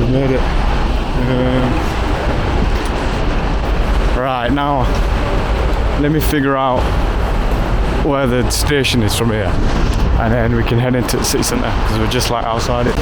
we've made it. Right, now let me figure out where the station is from here, and then we can head into the city centre because we're just like outside it.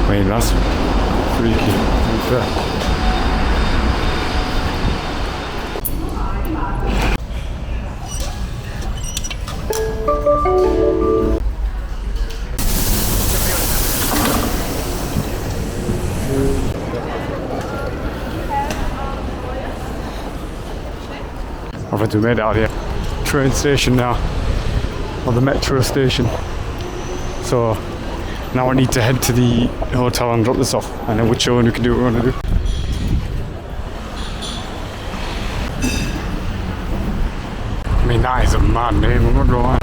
I mean, that's freaky. I've had to made it out here. Train station now, or the metro station. So now I need to head to the hotel and drop this off, and then we'll show and we can do what we want to do. I mean, that is a mad name, I'm not gonna lie.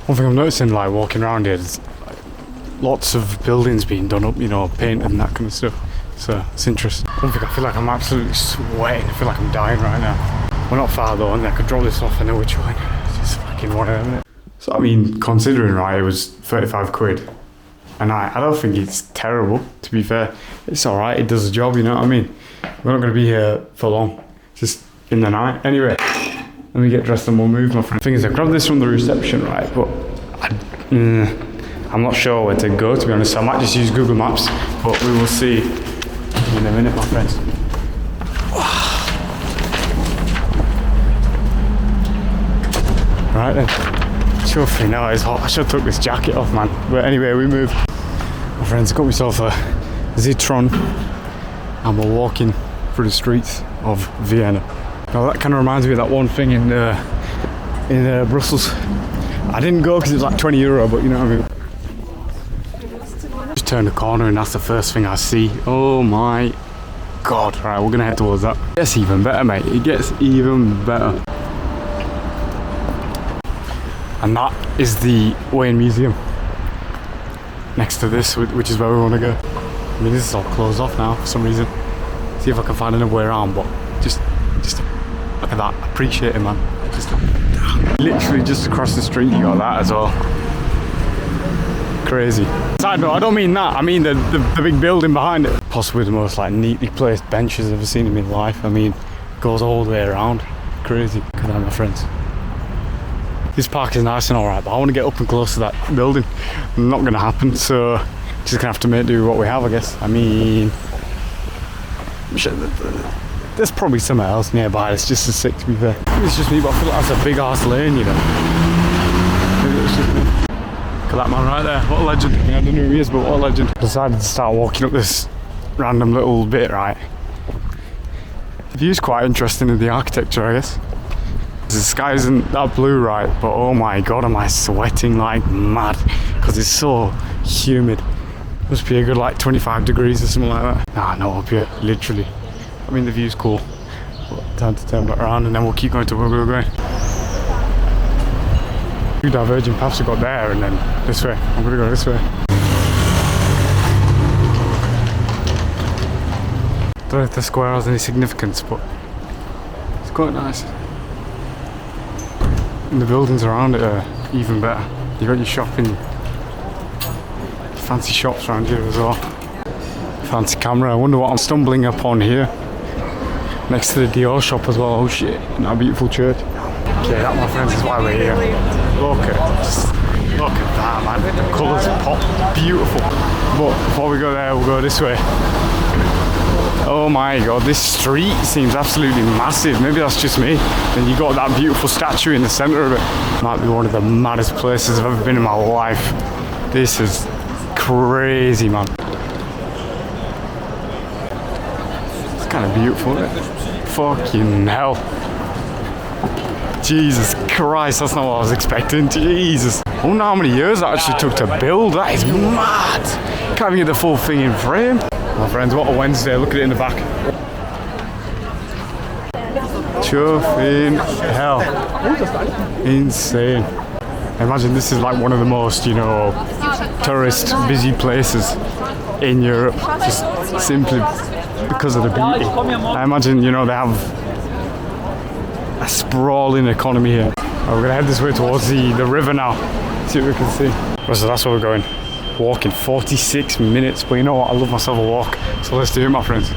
One thing I'm noticing, like walking around here, is like, lots of buildings being done up, you know, painted and that kind of stuff. So it's interesting. One thing, I feel like I'm absolutely sweating. I feel like I'm dying right now. We're not far though, and I could drop this off and then we're trying. It's just fucking one of them, isn't it? So I mean, considering, right, it was 35 quid. And I don't think it's terrible, to be fair. It's alright, it does the job, you know what I mean? We're not going to be here for long, just in the night. Anyway, let me get dressed and we'll move, my friend. The thing is, I grabbed this from the reception, right, but I'm not sure where to go, to be honest. So I might just use Google Maps, but we will see in a minute, my friends. Right then. Sure, now it's hot. I should have took this jacket off, man. But anyway, we move. My friends, got myself a Zitron, and we're walking through the streets of Vienna. Now that kind of reminds me of that one thing in Brussels. I didn't go because it was like €20, but you know what I mean. Just turn the corner and that's the first thing I see. Oh my god. Right, we're gonna head towards that. It gets even better, mate. It gets even better. And that is the Wayne Museum next to this, which is where we want to go. I mean, this is all closed off now for some reason. See if I can find another way around, but just look at that. Appreciate it, man. Literally just across the street you got that as well. Crazy. Side note, I don't mean that, I mean the big building behind it. Possibly the most like neatly placed benches I've ever seen in my life. I mean, it goes all the way around. Crazy. Look at that, my friends. This park is nice and alright, but I want to get up and close to that building. Not going to happen, so just going to have to make do with what we have, I guess. I mean, there's probably somewhere else nearby that's just as sick, to be fair. It's just me, but I feel like that's a big ass lane, you know. Maybe it's just me. Look at that man right there, what a legend. I mean, I don't know who he is, but what a legend. I decided to start walking up this random little bit, right? The view's quite interesting in the architecture, I guess. The sky isn't that blue, right, but oh my god, am I sweating like mad because it's so humid. Must be a good like 25 degrees or something like that. Nah, not up here, literally. I mean, the view's cool, but time to turn back around and then we'll keep going to where we're going. Two diverging paths we got there, and then this way. I'm gonna go this way. Don't know if the square has any significance, but it's quite nice. And the buildings around it are even better. You got your shopping, fancy shops around here as well. Fancy camera. I wonder what I'm stumbling upon here. Next to the Dior shop as well. Oh shit! And that beautiful church. Okay, that, my friends, is why we're here. Look at that, man. The colours pop, beautiful. But before we go there, we'll go this way. Oh my god, this street seems absolutely massive. Maybe that's just me. And you got that beautiful statue in the centre of it. Might be one of the maddest places I've ever been in my life. This is crazy, man. It's kind of beautiful, isn't it? Fucking hell. Jesus Christ, that's not what I was expecting. Jesus. I wonder how many years that actually took to build. That is mad. Can't even get the full thing in frame. My friends, what a Wednesday. Look at it in the back. Chuffing hell. Insane. Imagine this is like one of the most, you know, tourist busy places in Europe. Just simply because of the beauty. I imagine, you know, they have a sprawling economy here. We're gonna head this way towards the river now. See what we can see. So that's where we're going. Walking 46 minutes, but you know what? I love myself a walk, so let's do it, my friends.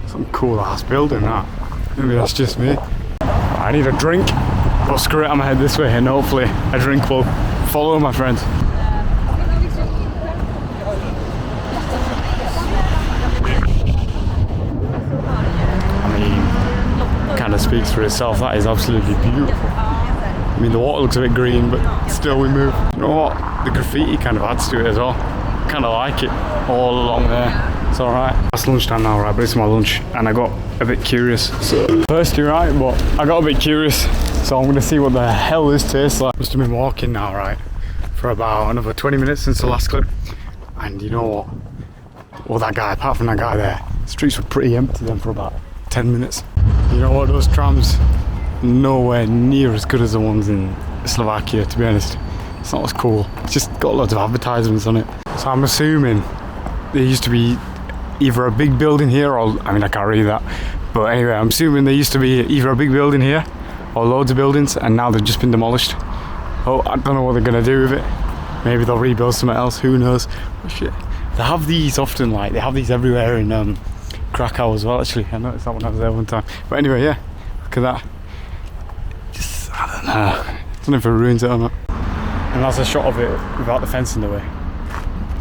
Some cool ass building that. Maybe that's just me. I need a drink, but screw it, I'm gonna head this way and hopefully a drink will follow, my friends. I mean, kind of speaks for itself. That is absolutely beautiful. I mean, the water looks a bit green, but still we move. You know what? The graffiti kind of adds to it as well. Kind of like it all along there. It's alright. It's lunchtime now, right? But it's my lunch and I got a bit curious. So, thirsty, right? But I got a bit curious. So I'm going to see what the hell this tastes like. Must have been walking now, right? For about another 20 minutes since the last clip. And you know what? Well, that guy, apart from that guy there, the streets were pretty empty then for about 10 minutes. You know what? Those trams, nowhere near as good as the ones in Slovakia, to be honest. It's not as cool. It's just got loads of advertisements on it. So I'm assuming there used to be either a big building here or, I mean, I can't read that. But anyway, I'm assuming there used to be either a big building here or loads of buildings, and now they've just been demolished. Oh, I don't know what they're gonna do with it. Maybe they'll rebuild something else, who knows. Oh shit. They have these often, like, they have these everywhere in Krakow as well, actually. I noticed that when I was there one time. But anyway, yeah, look at that. Just, I don't know. I don't know if it ruins it or not. And that's a shot of it without the fence in the way.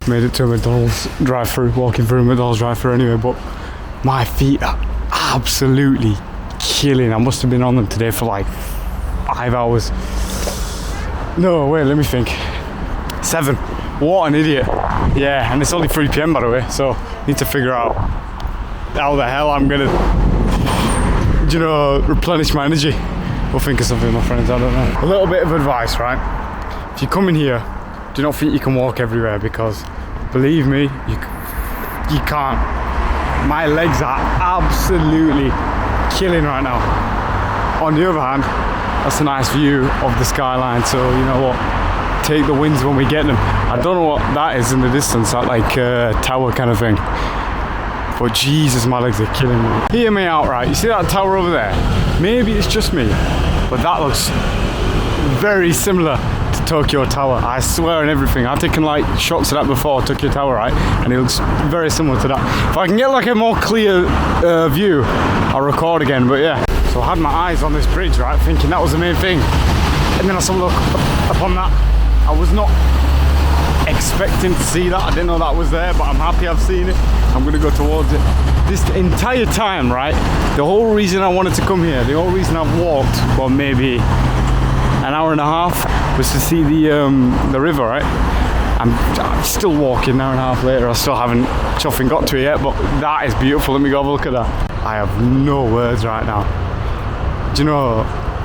Made it to a McDonald's drive-through, walking through a McDonald's drive-through anyway, but my feet are absolutely killing. I must have been on them today for like 5 hours. No, wait, let me think. 7. What an idiot. Yeah, and it's only 3 PM by the way, so need to figure out how the hell I'm gonna, you know, replenish my energy. We'll think of something, my friends, I don't know. A little bit of advice, right? If you come in here, do not think you can walk everywhere, because believe me, you can't. My legs are absolutely killing right now. On the other hand, that's a nice view of the skyline, so you know what? Take the wins when we get them. I don't know what that is in the distance, that like tower kind of thing. But Jesus, my legs are killing me. Hear me out, right? You see that tower over there? Maybe it's just me, but that looks very similar to Tokyo Tower. I swear on everything. I've taken like shots of that before, Tokyo Tower, right? And it looks very similar to that. If I can get like a more clear view, I'll record again, but yeah. So I had my eyes on this bridge, right? Thinking that was the main thing. And then I saw a look upon that. I was not expecting to see that. I didn't know that was there, but I'm happy I've seen it. I'm gonna go towards it. This entire time, right? The whole reason I wanted to come here, the whole reason I've walked, well, maybe an hour and a half, was to see the river, right? I'm still walking an hour and a half later. I still haven't chuffing got to it yet, but that is beautiful. Let me go have a look at that. I have no words right now. Do you know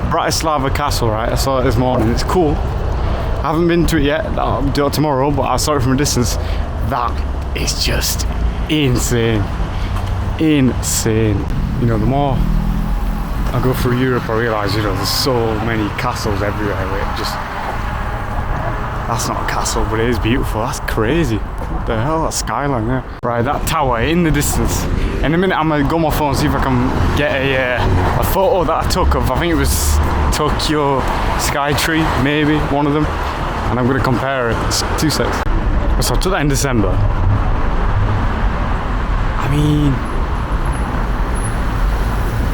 Bratislava Castle, right? I saw it this morning. It's cool. I haven't been to it yet. I'll do it tomorrow, but I saw it from a distance. That is just insane. Insane. You know, the more I go through Europe, I realise, you know, there's so many castles everywhere. Where it just, that's not a castle, but it is beautiful. That's crazy. What the hell, that skyline there. Right, that tower in the distance. In a minute, I'm gonna go on my phone and see if I can get a photo that I took of, I think it was Tokyo Skytree, maybe one of them. And I'm gonna compare it. 2 seconds. So I took that in December. I mean,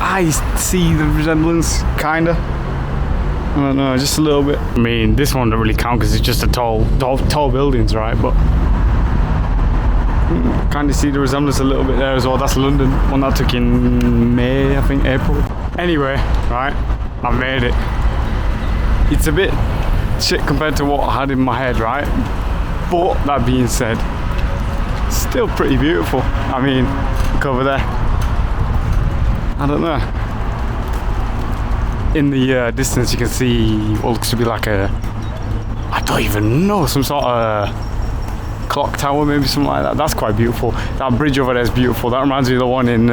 I see the resemblance, kinda. I don't know, just a little bit. I mean, this one don't really count because it's just a tall buildings, right? But kind of see the resemblance a little bit there as well. That's London, one that I took in May, I think, April. Anyway, right, I made it. It's a bit shit compared to what I had in my head, right? But that being said, still pretty beautiful. I mean, look over there. I don't know. In the distance, you can see what looks to be like a, I don't even know, some sort of clock tower, maybe something like that. That's quite beautiful. That bridge over there is beautiful. That reminds me of the one in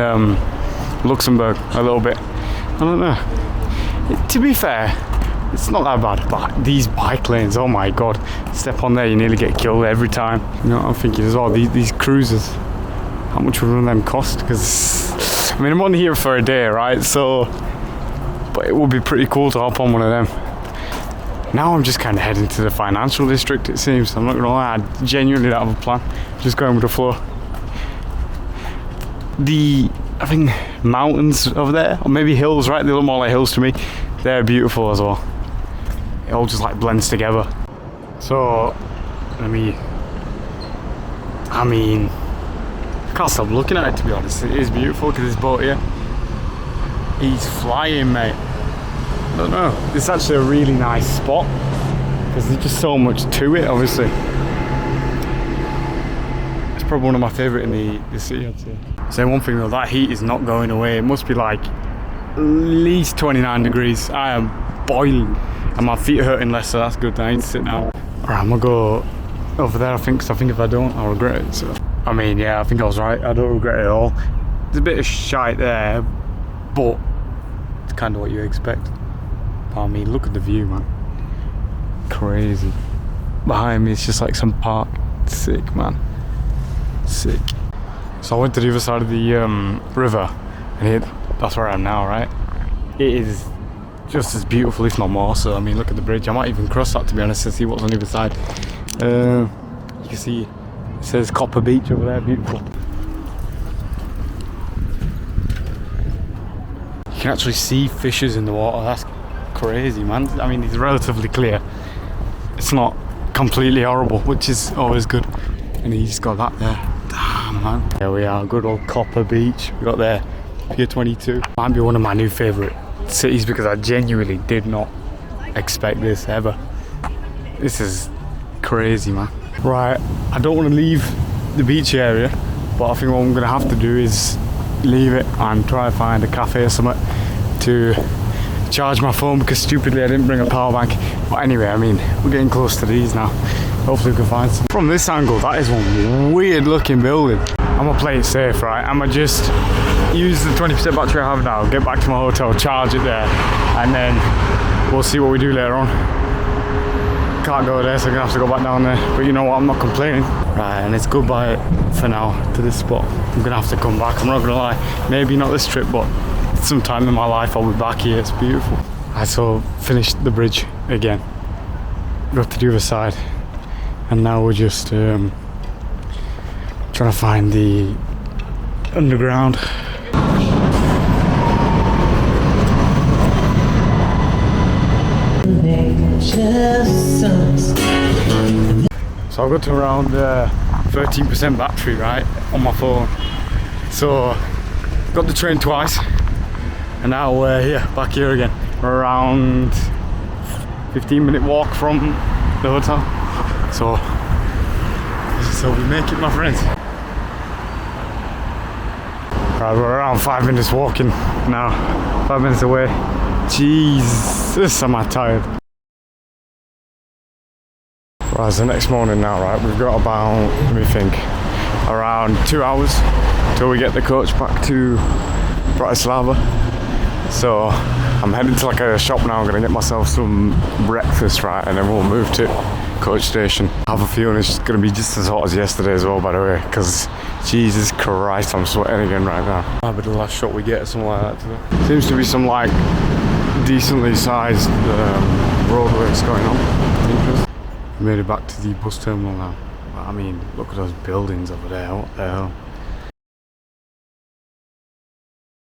Luxembourg a little bit. I don't know. To be fair, it's not that bad, but these bike lanes, oh my god, step on there, you nearly get killed every time. You know what I'm thinking as well, these cruisers, how much would one of them cost? Because, I mean, I'm on here for a day, right? So, but it would be pretty cool to hop on one of them. Now I'm just kind of heading to the financial district, it seems. I'm not gonna lie, I genuinely don't have a plan. Just going with the flow. I think mountains over there, or maybe hills, right? They look more like hills to me. They're beautiful as well. It all just like blends together. So, I mean, I can't stop looking at it, to be honest. It is beautiful. Look at this boat here. He's flying, mate. I don't know. It's actually a really nice spot because there's just so much to it, obviously. It's probably one of my favourite in the city, I'd say. Say one thing though, that heat is not going away. It must be like at least 29 degrees. I am boiling and my feet are hurting less, so that's good. I need to sit down. Alright, I'm gonna go over there, I think, because I think if I don't, I'll regret it. So, I mean, yeah, I think I was right. I don't regret it at all. There's a bit of shite there, but it's kind of what you expect. I mean, look at the view, man. Crazy. Behind me, it's just like some park. Sick, man. Sick. So I went to the other side of the river, and that's where I am now, right? It is just as beautiful, if not more so. I mean, look at the bridge. I might even cross that, to be honest, to see what's on the other side. You can see it says Copper Beach over there, beautiful. You can actually see fishes in the water. That's crazy, man. I mean, it's relatively clear. It's not completely horrible, which is always good. And he's got that there. Damn, man. There we are, good old Copper Beach. We got there, Pier 22. Might be one of my new favourite cities because I genuinely did not expect this ever. This is crazy, man. Right, I don't want to leave the beach area, but I think what I'm going to have to do is leave it and try to find a cafe or something to charge my phone because stupidly I didn't bring a power bank. But anyway, I mean, we're getting close to these now. Hopefully we can find some. From this angle, that is one weird looking building. I'm gonna play it safe, right? I'm gonna just use the 20% battery I have now, get back to my hotel, charge it there, and then we'll see what we do later on. Can't go there, so I'm gonna have to go back down there. But you know what, I'm not complaining. Right, and it's goodbye for now to this spot. I'm gonna have to come back, I'm not gonna lie. Maybe not this trip, but sometime in my life I'll be back here. It's beautiful. I so finished the bridge again. Got to the other side. And now we're just trying to find the underground. So I've got to around 13% battery, right, on my phone. So got the train twice, and now we're here, back here again. We're around 15-minute walk from the hotel. So we make it, my friends. Right, we're around 5 minutes walking now. 5 minutes away. Jesus, am I tired. Right, it's the next morning now, right? We've got about, let me think, around 2 hours till we get the coach back to Bratislava. So I'm heading to like a shop now. I'm gonna get myself some breakfast, right? And then we'll move to coach station. I have a feeling it's gonna be just as hot as yesterday as well, by the way, because Jesus Christ, I'm sweating again right now. Might be the last shot we get or something like that today. Seems to be some like decently sized roadworks going on. We made it back to the bus terminal now. I mean, look at those buildings over there, what the hell.